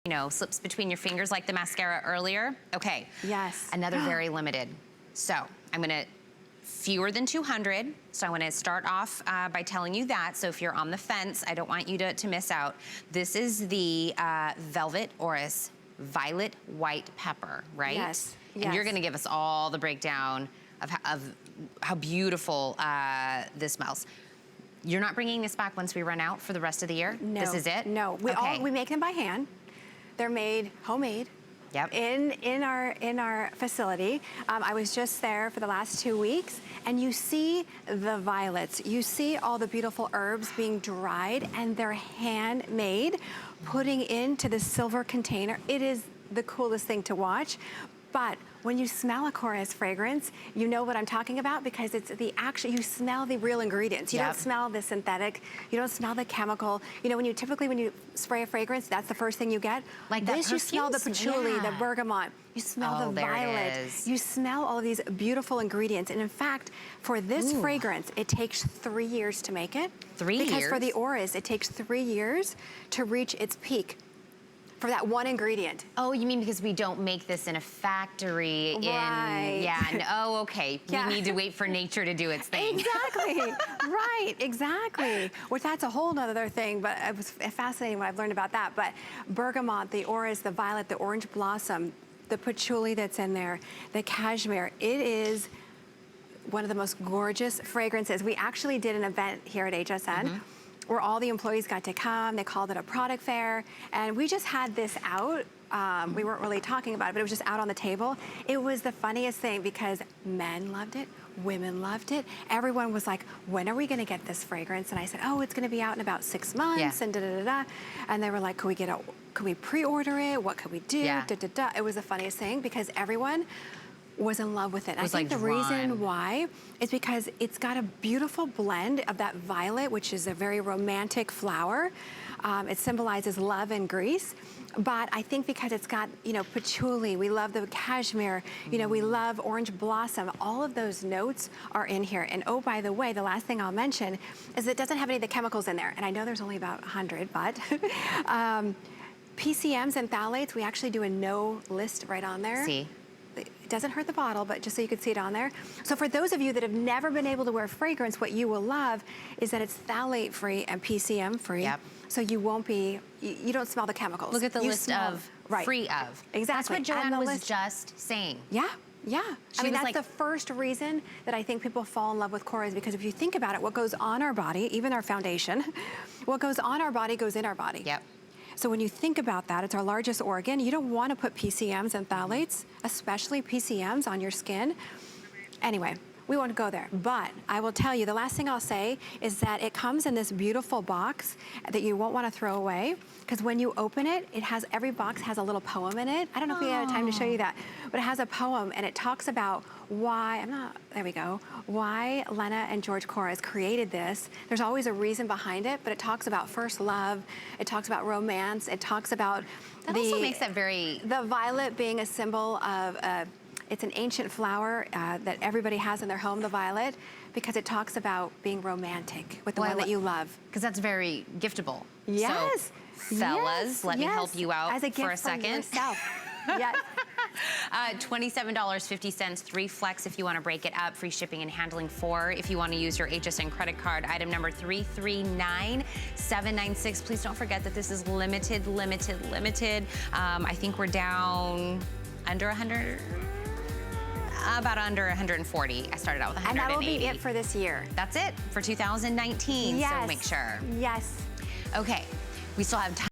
you know, slips between your fingers like the mascara earlier. Okay. Yes. Another very limited. So I'm gonna, fewer than 200. So I wanna start off by telling you that. So if you're on the fence, I don't want you to miss out. This is the Velvet Orris Violet White Pepper, right? Yes. And you're gonna give us all the breakdown of how beautiful this smells. You're not bringing this back once we run out for the rest of the year? No. This is it? No. We make them by hand. They're made homemade. Yep. In our facility. I was just there for the last 2 weeks, and you see the violets. You see all the beautiful herbs being dried, and they're handmade, putting into the silver container. It is the coolest thing to watch. But when you smell a Korres fragrance, you know what I'm talking about, because it's the actual, you smell the real ingredients. You don't smell the synthetic, you don't smell the chemical. You know, when you spray a fragrance, that's the first thing you get. Like that this, you smell the patchouli, the bergamot, you smell the violet, you smell all of these beautiful ingredients. And in fact, for this fragrance, it takes 3 years to make it. 3 years? Because for the Orris, it takes 3 years to reach its peak. For that one ingredient. Oh, you mean because we don't make this in a factory right. Oh, okay. We need to wait for nature to do its thing. Exactly, right, exactly. Which that's a whole nother thing, but it was fascinating when I've learned about that. But bergamot, the orris, the violet, the orange blossom, the patchouli that's in there, the cashmere, it is one of the most gorgeous fragrances. We actually did an event here at HSN where all the employees got to come. They called it a product fair, and we just had this out. We weren't really talking about it, but it was just out on the table. It was the funniest thing because men loved it, women loved it. Everyone was like, when are we gonna get this fragrance? And I said, oh, it's gonna be out in about 6 months, and da-da-da-da. And they were like, could we pre-order it? What could we do? Da-da-da. It was the funniest thing because everyone was in love with it. I think the reason why is because it's got a beautiful blend of that violet, which is a very romantic flower. It symbolizes love and Greece. But I think because it's got, you know, patchouli, we love the cashmere, you know, we love orange blossom. All of those notes are in here. And oh, by the way, the last thing I'll mention is it doesn't have any of the chemicals in there. And I know there's only about 100, but PCMs and phthalates, we actually do a no list right on there. See? It doesn't hurt the bottle, but just so you can see it on there. So for those of you that have never been able to wear fragrance, what you will love is that it's phthalate free and PCM free. Yep. So you won't be, you don't smell the chemicals. Look at the list of free of. Exactly. That's what Joanne was just saying. Yeah. Yeah, I mean, that's the first reason that I think people fall in love with Korres, because if you think about it, what goes on our body, even our foundation, what goes on our body goes in our body. Yep. So when you think about that, it's our largest organ. You don't want to put PCMs and phthalates, especially PCMs, on your skin. Anyway, we won't go there. But I will tell you, the last thing I'll say is that it comes in this beautiful box that you won't want to throw away, because when you open it, every box has a little poem in it. I don't know if we have time to show you that, but it has a poem, and it talks about why, why Lena and George Korres created this. There's always a reason behind it, but it talks about first love, it talks about romance, it talks about that also makes that very... The violet being a symbol of, it's an ancient flower that everybody has in their home, the violet, because it talks about being romantic with the one that you love. Because that's very giftable. Yes. So, fellas, let me help you out as a gift for a second. From yourself. Yes. $27.50, 3 flex if you want to break it up, free shipping and handling 4 if you want to use your HSN credit card. Item number 339796. Please don't forget that this is limited. I think we're down under 100, about under 140. I started out with 180. And that will be it for this year. That's it for 2019, yes. So make sure. Yes. Okay, we still have time.